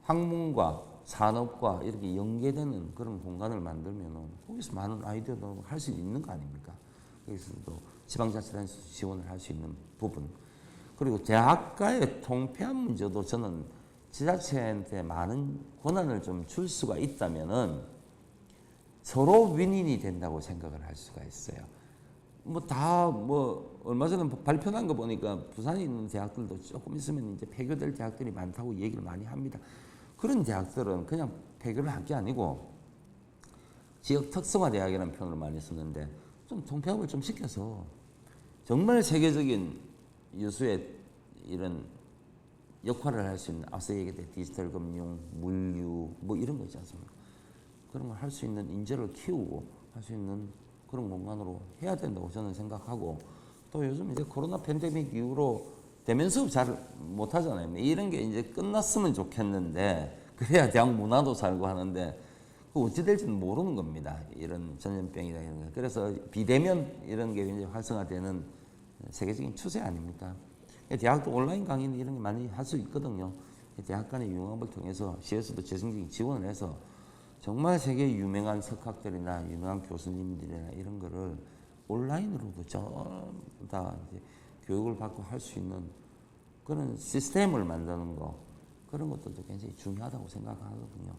학문과 산업과 이렇게 연계되는 그런 공간을 만들면은 거기서 많은 아이디어도 할 수 있는 거 아닙니까? 거기서도 지방자치단체에서 지원을 할 수 있는 부분. 그리고 대학가의 통폐합 문제도 저는 지자체한테 많은 권한을 좀 줄 수가 있다면은 서로 윈윈이 된다고 생각을 할 수가 있어요. 얼마 전에 발표한 거 보니까 부산에 있는 대학들도 조금 있으면 이제 폐교될 대학들이 많다고 얘기를 많이 합니다. 그런 대학들은 그냥 폐교를 할 게 아니고 지역 특성화 대학이라는 표현을 많이 쓰는데 좀 통폐합을 좀 시켜서 정말 세계적인 유수의 이런 역할을 할 수 있는 앞서 얘기했던 디지털 금융, 물류 뭐 이런 거 있지 않습니까? 그런 걸 할 수 있는 인재를 키우고 할 수 있는 그런 공간으로 해야 된다고 저는 생각하고 또 요즘 이제 코로나 팬데믹 이후로 대면 수업 잘 못하잖아요. 이런 게 이제 끝났으면 좋겠는데 그래야 대학 문화도 살고 하는데 그 어찌 될지는 모르는 겁니다. 이런 전염병이나 이런 거. 그래서 비대면 이런 게 이제 활성화되는 세계적인 추세 아닙니까? 대학도 온라인 강의 이런 게 많이 할 수 있거든요. 대학 간의 융합을 통해서 시에서도 재정적인 지원을 해서 정말 세계 유명한 석학들이나 유명한 교수님들이나 이런 거를 온라인으로도 전부 다 이제 교육을 받고 할 수 있는 그런 시스템을 만드는 거 그런 것들도 굉장히 중요하다고 생각하거든요.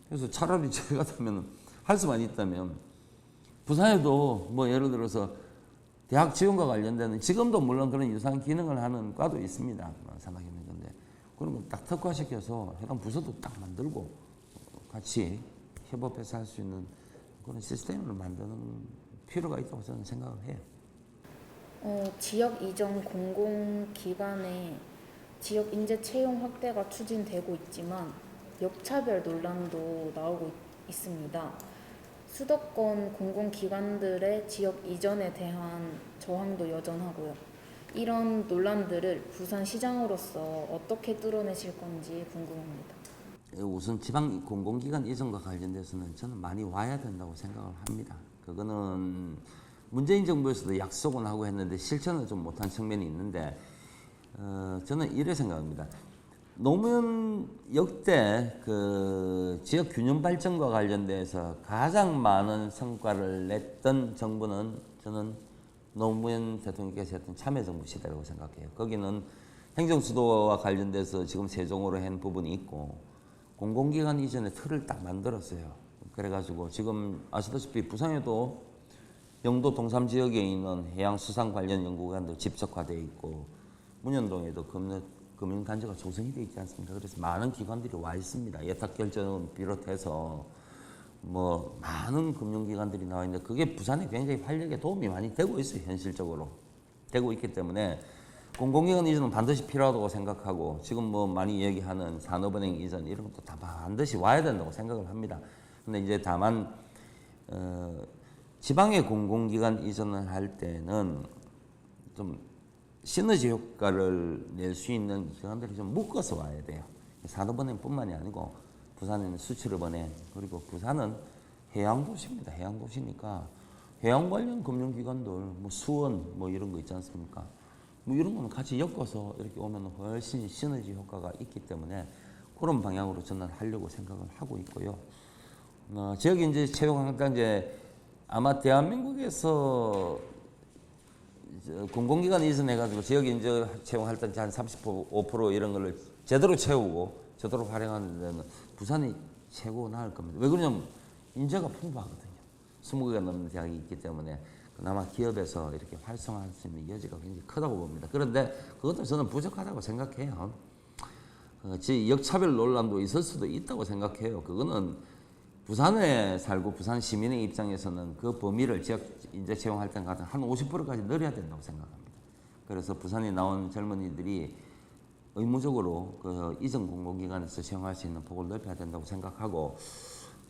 그래서 차라리 저 같으면 할 수만 있다면 부산에도 뭐 예를 들어서 대학 지원과 관련되는 지금도 물론 그런 유사한 기능을 하는 과도 있습니다. 산학인는 건데 그런 거 딱 특화시켜서 해당 부서도 딱 만들고 같이 협업해서 할 수 있는 그런 시스템을 만드는 필요가 있다고 저는 생각을 해요. 지역 이전 공공기관의 지역 인재 채용 확대가 추진되고 있지만 역차별 논란도 나오고 있습니다. 수도권 공공기관들의 지역 이전에 대한 저항도 여전하고요. 이런 논란들을 부산시장으로서 어떻게 뚫어내실 건지 궁금합니다. 우선 지방 공공기관 이전과 관련돼서는 저는 많이 와야 된다고 생각을 합니다. 그거는 문재인 정부에서도 약속은 하고 했는데 실천을 좀 못한 측면이 있는데 저는 이래 생각합니다. 노무현 역대 그 지역 균형 발전과 관련돼서 가장 많은 성과를 냈던 정부는 저는 노무현 대통령께서 했던 참여정부 시대라고 생각해요. 거기는 행정수도와 관련돼서 지금 세종으로 한 부분이 있고 공공기관 이전에 틀을 딱 만들었어요. 그래가지고 지금 아시다시피 부산에도 영도 동삼 지역에 있는 해양수산 관련 연구관도 집적화되어 있고 문현동에도 금융단지가 조성이 되어 있지 않습니까? 그래서 많은 기관들이 와 있습니다. 예탁결제는 비롯해서 뭐 많은 금융기관들이 나와 있는데 그게 부산에 굉장히 활력에 도움이 많이 되고 있어요. 현실적으로 되고 있기 때문에 공공기관 이전은 반드시 필요하다고 생각하고 지금 뭐 많이 얘기하는 산업은행 이전 이런 것도 다 반드시 와야 된다고 생각을 합니다. 근데 이제 다만 지방의 공공기관 이전을 할 때는 좀 시너지 효과를 낼 수 있는 기관들이 좀 묶어서 와야 돼요. 산업은행뿐만이 아니고 부산에는 수출업은행 그리고 부산은 해양도시입니다. 해양도시니까 해양 관련 금융기관들 뭐 수원 뭐 이런 거 있지 않습니까? 뭐 이런 거는 같이 엮어서 이렇게 오면 훨씬 시너지 효과가 있기 때문에 그런 방향으로 저는 하려고 생각을 하고 있고요. 지역 인재 채용하니까 이제 아마 대한민국에서 공공기관 이전해가지고 지역 인재 채용할 때 한 35% 이런 거를 제대로 채우고 제대로 활용하는 데는 부산이 최고 나을 겁니다. 왜 그러냐면 인재가 풍부하거든요. 20개가 넘는 대학이 있기 때문에 그나마 기업에서 이렇게 활성화할 수 있는 여지가 굉장히 크다고 봅니다. 그런데 그것도 저는 부족하다고 생각해요. 역차별 논란도 있을 수도 있다고 생각해요. 그거는 부산에 살고 부산 시민의 입장에서는 그 범위를 지역 인재 채용할 때 한 50%까지 늘려야 된다고 생각합니다. 그래서 부산에 나온 젊은이들이 의무적으로 그 이전 공공기관에서 채용할 수 있는 폭을 넓혀야 된다고 생각하고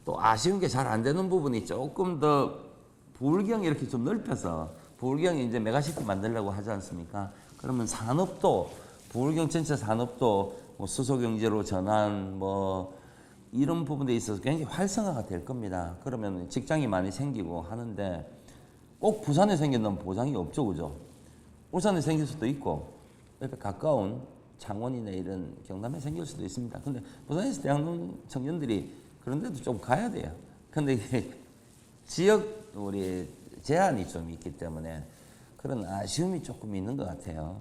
또 아쉬운 게 잘 안 되는 부분이 조금 더 부울경 이렇게 좀 넓혀서 부울경이 이제 메가시티 만들려고 하지 않습니까? 그러면 산업도 부울경 전체 산업도 뭐 수소 경제로 전환 뭐 이런 부분에 있어서 굉장히 활성화가 될 겁니다. 그러면 직장이 많이 생기고 하는데 꼭 부산에 생긴다는 보장이 없죠, 그죠? 울산에 생길 수도 있고 옆에 가까운 창원이나 이런 경남에 생길 수도 있습니다. 근데 부산에서 대학 나온 청년들이 그런 데도 좀 가야 돼요. 근데 이게 지역 우리 제한이 좀 있기 때문에 그런 아쉬움이 조금 있는 것 같아요.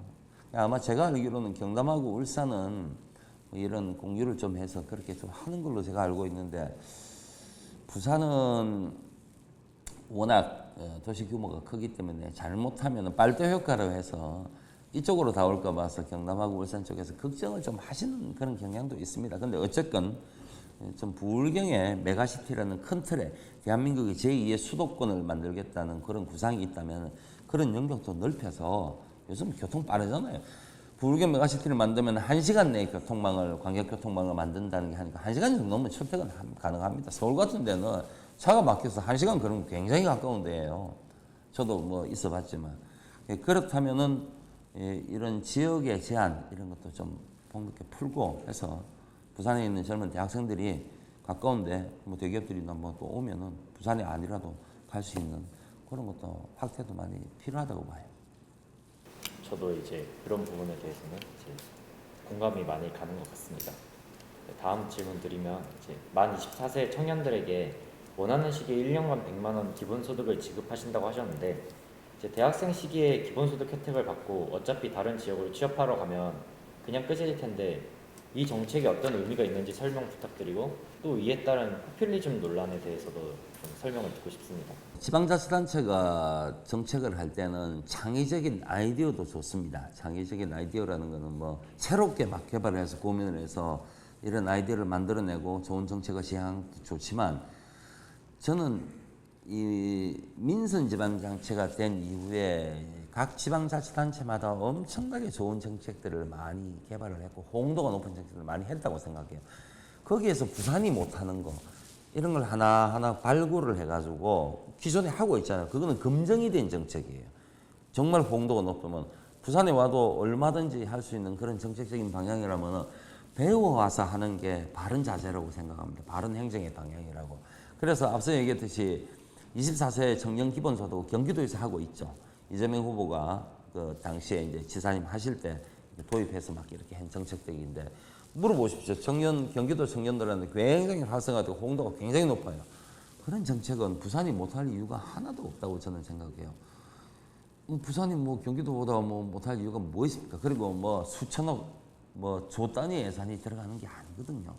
아마 제가 알기로는 경남하고 울산은 뭐 이런 공유를 좀 해서 그렇게 좀 하는 걸로 제가 알고 있는데 부산은 워낙 도시 규모가 크기 때문에 잘못하면 빨대 효과로 해서 이쪽으로 다 올까 봐서 경남하고 울산 쪽에서 걱정을 좀 하시는 그런 경향도 있습니다. 근데 어쨌건 좀 부울경의 메가시티라는 큰 틀에 대한민국의 제2의 수도권을 만들겠다는 그런 구상이 있다면 그런 영역도 넓혀서 요즘 교통 빠르잖아요. 부울경 메가시티를 만들면 1시간 내에 교통망을 광역교통망을 만든다는 게 하니까 1시간 정도 넘으면 출퇴근 가능합니다. 서울 같은 데는 차가 막혀서 1시간 걸으면 굉장히 가까운 데예요. 저도 뭐 있어봤지만 그렇다면은 이런 지역의 제한 이런 것도 좀 폭넓게 풀고 해서 부산에 있는 젊은 대학생들이 가까운데 뭐 대기업들이나 뭐 또 오면은 부산이 아니라도 갈 수 있는 그런 것도 확대도 많이 필요하다고 봐요. 저도 이제 그런 부분에 대해서는 이제 공감이 많이 가는 것 같습니다. 다음 질문 드리면 이제 만 24세 청년들에게 원하는 시기에 1년간 100만 원 기본소득을 지급하신다고 하셨는데 이제 대학생 시기에 기본소득 혜택을 받고 어차피 다른 지역으로 취업하러 가면 그냥 끝일 텐데 이 정책이 어떤 의미가 있는지 설명 부탁드리고 또 이에 따른 포퓰리즘 논란에 대해서도 좀 설명을 듣고 싶습니다. 지방자치단체가 정책을 할 때는 창의적인 아이디어도 좋습니다. 창의적인 아이디어라는 것은 뭐 새롭게 막 개발을 해서 고민을 해서 이런 아이디어를 만들어내고 좋은 정책을 시행도 좋지만 저는 이 민선지방자치가 된 이후에 각 지방자치단체마다 엄청나게 좋은 정책들을 많이 개발을 했고 호응도가 높은 정책들을 많이 했다고 생각해요. 거기에서 부산이 못하는 거 이런 걸 하나하나 발굴을 해가지고 기존에 하고 있잖아요. 그거는 검증이 된 정책이에요. 정말 호응도가 높으면 부산에 와도 얼마든지 할 수 있는 그런 정책적인 방향이라면 배워와서 하는 게 바른 자세라고 생각합니다. 바른 행정의 방향이라고. 그래서 앞서 얘기했듯이 24세 청년 기본소득 경기도에서 하고 있죠. 이재명 후보가 그 당시에 이제 지사님 하실 때 도입해서 막 이렇게 한 정책들인데 물어보십시오. 경기도 청년들한테 굉장히 활성화되고 호응도가 굉장히 높아요. 그런 정책은 부산이 못할 이유가 하나도 없다고 저는 생각해요. 부산이 뭐 경기도보다 뭐 못할 이유가 뭐 있습니까? 그리고 뭐 수천억 뭐 조 단위 예산이 들어가는 게 아니거든요.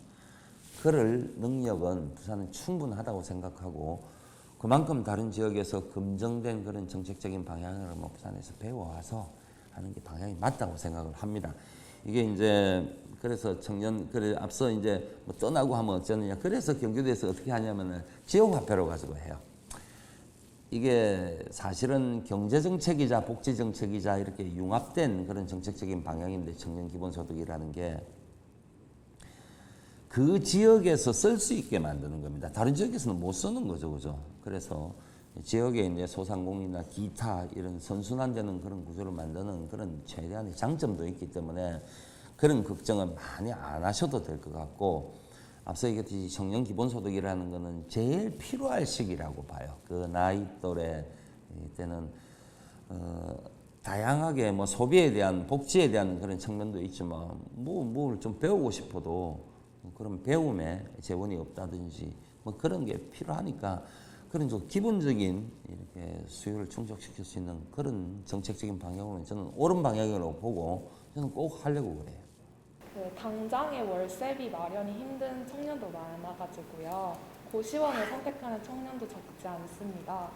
그럴 능력은 부산은 충분하다고 생각하고 그만큼 다른 지역에서 검증된 그런 정책적인 방향을 뭐 부산에서 배워와서 하는 게 방향이 맞다고 생각을 합니다. 이게 이제 그래서 그래 앞서 이제 뭐 떠나고 하면 어쩌느냐. 그래서 경기도에서 어떻게 하냐면은 지역화폐로 가지고 해요. 이게 사실은 경제정책이자 복지정책이자 이렇게 융합된 그런 정책적인 방향인데 청년기본소득이라는 게 그 지역에서 쓸 수 있게 만드는 겁니다. 다른 지역에서는 못 쓰는 거죠, 그죠? 그래서 지역에 이제 소상공인이나 기타 이런 선순환되는 그런 구조를 만드는 그런 최대한의 장점도 있기 때문에 그런 걱정은 많이 안 하셔도 될 것 같고 앞서 얘기했듯이 청년 기본소득이라는 거는 제일 필요할 시기라고 봐요. 그 나이 또래 때는 다양하게 뭐 소비에 대한 복지에 대한 그런 측면도 있지만 뭘 좀 배우고 싶어도 그런 배움에 재원이 없다든지 뭐 그런 게 필요하니까 그런 좀 기본적인 이렇게 수요를 충족시킬 수 있는 그런 정책적인 방향으로는 저는 옳은 방향으로 보고 저는 꼭 하려고 그래요. 당장의 월세비 마련이 힘든 청년도 많아가지고요. 고시원을 선택하는 청년도 적지 않습니다.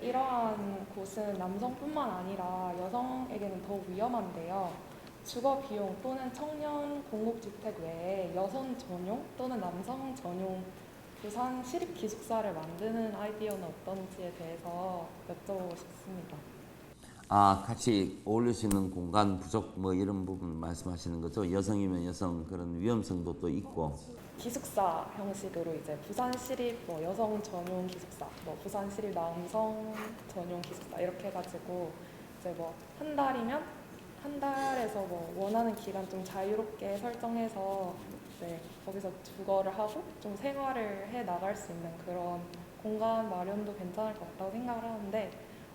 이러한 곳은 남성뿐만 아니라 여성에게는 더욱 위험한데요. 주거 비용 또는 청년 공공주택 외에 여성 전용 또는 남성 전용 부산 시립 기숙사를 만드는 아이디어는 어떤지에 대해서 여쭤보고 싶습니다. 같이 어울릴 수 있는 공간 부족 뭐 이런 부분 말씀하시는 거죠? 여성이면 여성 그런 위험성도 또 있고. 기숙사 형식으로 이제 부산시립 뭐 여성 전용 기숙사, 뭐 부산시립 남성 전용 기숙사 이렇게 해가지고 이제 뭐 한 달이면 한 달에서 뭐 원하는 기간 좀 자유롭게 설정해서 이제 거기서 주거를 하고 좀 생활을 해 나갈 수 있는 그런 공간 마련도 괜찮을 것 같다고 생각을 하는데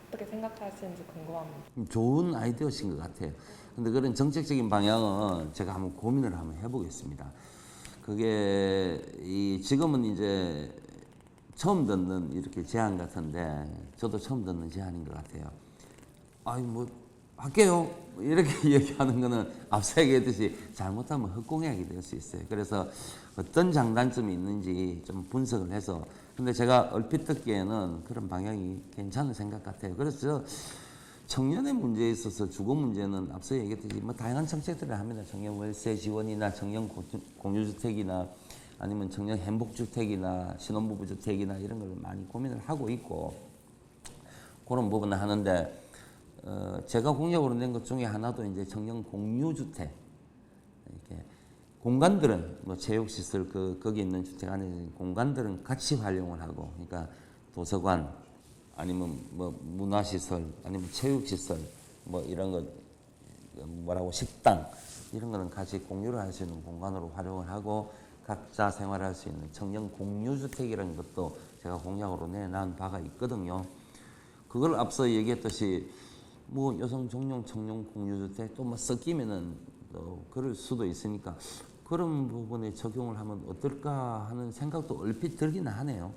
어떻게 생각하시는지 궁금합니다. 좋은 아이디어신 것 같아요. 근데 그런 정책적인 방향은 제가 한번 고민을 한번 해보겠습니다. 그게 지금은 이제 처음 듣는 이렇게 제안 같은데 저도 처음 듣는 제안인 것 같아요. 아니 뭐 할게요 이렇게 얘기하는 거는 앞서 얘기했듯이 잘못하면 헛공약이 될 수 있어요. 그래서 어떤 장단점이 있는지 좀 분석을 해서 근데 제가 얼핏 듣기에는 그런 방향이 괜찮은 생각 같아요. 그래서 청년의 문제에 있어서 주거 문제는 앞서 얘기했듯이 뭐 다양한 정책들을 합니다. 청년 월세 지원이나 청년 공유주택이나 아니면 청년 행복주택이나 신혼부부 주택이나 이런 걸 많이 고민을 하고 있고 그런 부분을 하는데 제가 공약으로 낸 것 중에 하나도 이제 청년 공유주택 이렇게 공간들은 뭐 체육시설 거기 있는 주택 안에 있는 공간들은 같이 활용을 하고 그러니까 도서관 아니면 뭐 문화시설 아니면 체육시설 뭐 이런 거 뭐라고 식당 이런 거는 같이 공유를 할 수 있는 공간으로 활용을 하고 각자 생활할 수 있는 청년 공유주택이라는 것도 제가 공약으로 내놓은 바가 있거든요. 그걸 앞서 얘기했듯이 뭐 여성 종용 청년 공유주택 또 뭐 섞이면은 또 그럴 수도 있으니까 그런 부분에 적용을 하면 어떨까 하는 생각도 얼핏 들기는 하네요.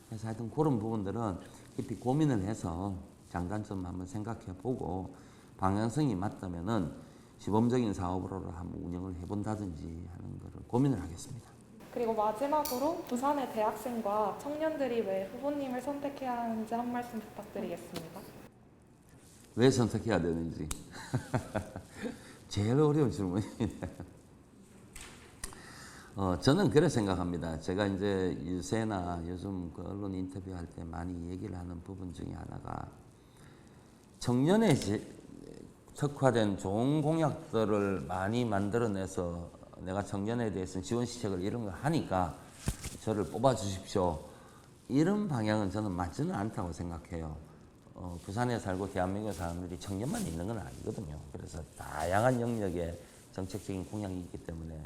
그래서 하여튼 그런 부분들은 깊이 고민을 해서 장단점 한번 생각해 보고 방향성이 맞다면은 시범적인 사업으로 한번 운영을 해본다든지 하는 거를 고민을 하겠습니다. 그리고 마지막으로 부산의 대학생과 청년들이 왜 후보님을 선택해야 하는지 한 말씀 부탁드리겠습니다. 왜 선택해야 되는지 제일 어려운 질문입니다. 저는 그렇게 생각합니다. 제가 이제 유세나 요즘 그 언론 인터뷰할 때 많이 얘기를 하는 부분 중에 하나가 청년에 특화된 좋은 공약들을 많이 만들어내서 내가 청년에 대해서는 지원 시책을 이런 거 하니까 저를 뽑아주십시오. 이런 방향은 저는 맞지는 않다고 생각해요. 부산에 살고 대한민국 사람들이 청년만 있는 건 아니거든요. 그래서 다양한 영역의 정책적인 공약이 있기 때문에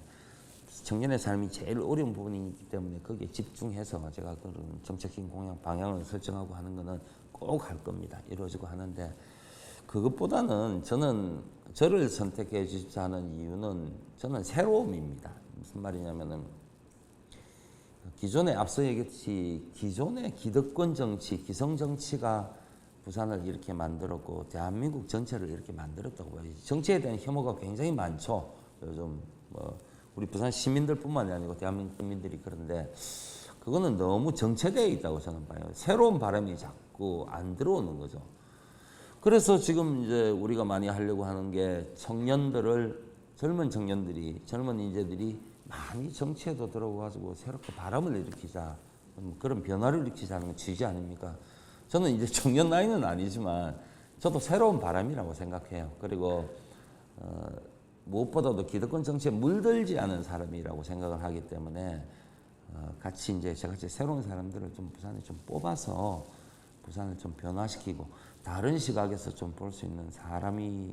청년의 삶이 제일 어려운 부분이 있기 때문에 거기에 집중해서 제가 그런 정책적인 공약 방향을 설정하고 하는 거는 꼭 할 겁니다. 이루어지고 하는데 그것보다는 저는 저를 선택해 주십사 하는 이유는 저는 새로움입니다. 무슨 말이냐면은 기존에 앞서 얘기했듯이 기존의 기득권 정치, 기성 정치가 부산을 이렇게 만들었고 대한민국 전체를 이렇게 만들었다고 봐요. 정치에 대한 혐오가 굉장히 많죠. 요즘 뭐 우리 부산 시민들뿐만이 아니고 대한민국 국민들이 그런데 그거는 너무 정체되어 있다고 저는 봐요. 새로운 바람이 자꾸 안 들어오는 거죠. 그래서 지금 이제 우리가 많이 하려고 하는 게 젊은 청년들이 젊은 인재들이 많이 정치에도 들어가지고 새롭게 바람을 일으키자 그런 변화를 일으키자는 취지 아닙니까? 저는 이제 청년 나이는 아니지만 저도 새로운 바람이라고 생각해요. 그리고 무엇보다도 기득권 정치에 물들지 않은 사람이라고 생각을 하기 때문에 같이 이제 저같이 새로운 사람들을 좀 부산에 좀 뽑아서 부산을 좀 변화시키고 다른 시각에서 좀 볼 수 있는 사람이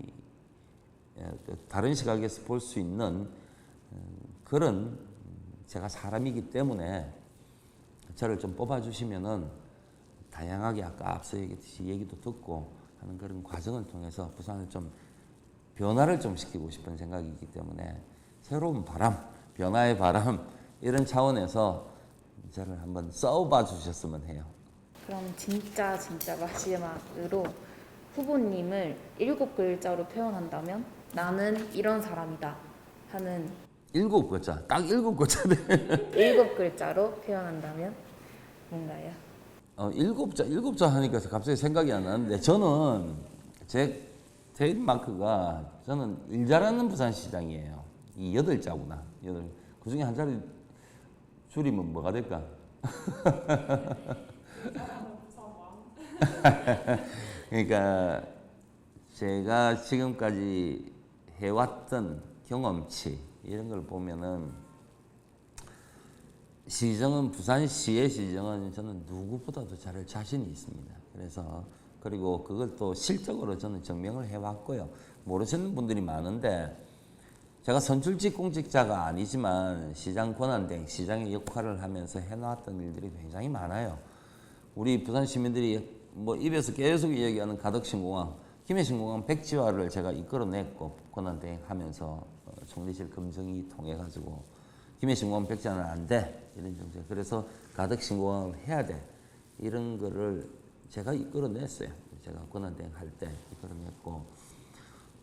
다른 시각에서 볼 수 있는 그런 제가 사람이기 때문에 저를 좀 뽑아주시면은 다양하게 아까 앞서 얘기했듯이 얘기도 듣고 하는 그런 과정을 통해서 부산을 좀 변화를 좀 시키고 싶은 생각이기 때문에 새로운 바람, 변화의 바람 이런 차원에서 저를 한번 써봐 주셨으면 해요. 그럼 진짜 마지막으로 후보님을 7글자로 표현한다면 나는 이런 사람이다 하는 7글자, 딱 7글자네. 7글자로 표현한다면 뭔가요? 7자 하니까 갑자기 생각이 안 나는데 저는 제 트레이드마크가 저는 일 잘하는 부산시장이에요. 이 8자구나. 그 중에 한 자리 줄이면 뭐가 될까? 그러니까 제가 지금까지 해왔던 경험치 이런 걸 보면은 시정은 부산시의 시정은 저는 누구보다도 잘할 자신이 있습니다. 그래서 그리고 그걸 또 실적으로 저는 증명을 해왔고요. 모르시는 분들이 많은데 제가 선출직 공직자가 아니지만 시장 권한대행, 시장의 역할을 하면서 해놨던 일들이 굉장히 많아요. 우리 부산 시민들이 뭐 입에서 계속 이야기하는 가덕신공항, 김해신공항 백지화를 제가 이끌어냈고 권한대행하면서 총리실 검증이 통해 가지고 김해신공항 백지화는 안 돼 이런 정책. 그래서 가덕신공항을 해야 돼 이런 거를 제가 이끌어냈어요. 제가 권한대행할 때 이끌어냈고.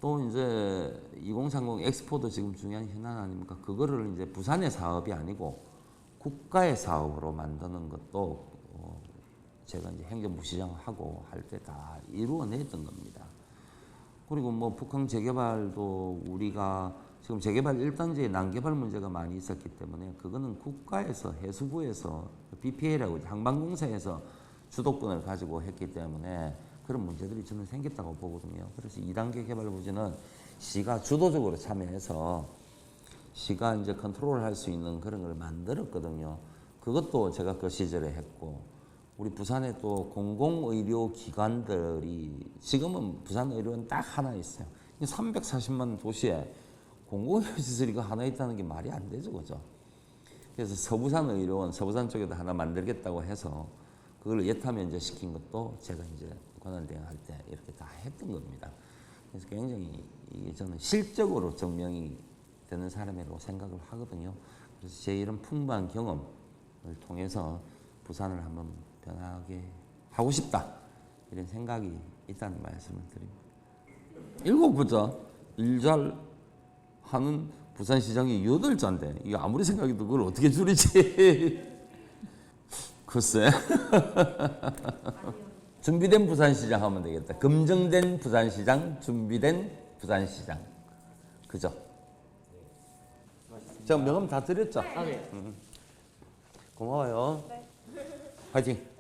또 이제 2030 엑스포도 지금 중요한 현안 아닙니까? 그거를 이제 부산의 사업이 아니고 국가의 사업으로 만드는 것도 제가 이제 행정부시장하고 할 때 다 이루어냈던 겁니다. 그리고 뭐 북한 재개발도 우리가 지금 재개발 1단지에 난개발 문제가 많이 있었기 때문에 그거는 국가에서 해수부에서 BPA라고 항방공사에서 주도권을 가지고 했기 때문에 그런 문제들이 저는 생겼다고 보거든요. 그래서 2단계 개발 부지는 시가 주도적으로 참여해서 시가 이제 컨트롤할 수 있는 그런 걸 만들었거든요. 그것도 제가 그 시절에 했고, 우리 부산에 또 공공의료 기관들이 지금은 부산 의료원 딱 하나 있어요. 340만 도시에 공공의료 시설이 하나 있다는 게 말이 안 되죠, 그죠? 그래서 서부산 의료원, 서부산 쪽에도 하나 만들겠다고 해서 그걸 예타 면제시킨 것도 제가 이제 권한대행 할 때 이렇게 다 했던 겁니다. 그래서 굉장히 이게 저는 실적으로 증명이 되는 사람이라고 생각을 하거든요. 그래서 제 이런 풍부한 경험을 통해서 부산을 한번 변하게 하고 싶다 이런 생각이 있다는 말씀을 드립니다. 7부자 일 잘 하는 부산시장이 8자인데 이거 아무리 생각해도 그걸 어떻게 줄이지? 글쎄. 준비된 부산시장 하면 되겠다. 검증된 부산시장, 준비된 부산시장. 그죠? 제가 명함 다 드렸죠? 네. 고마워요. 화이팅!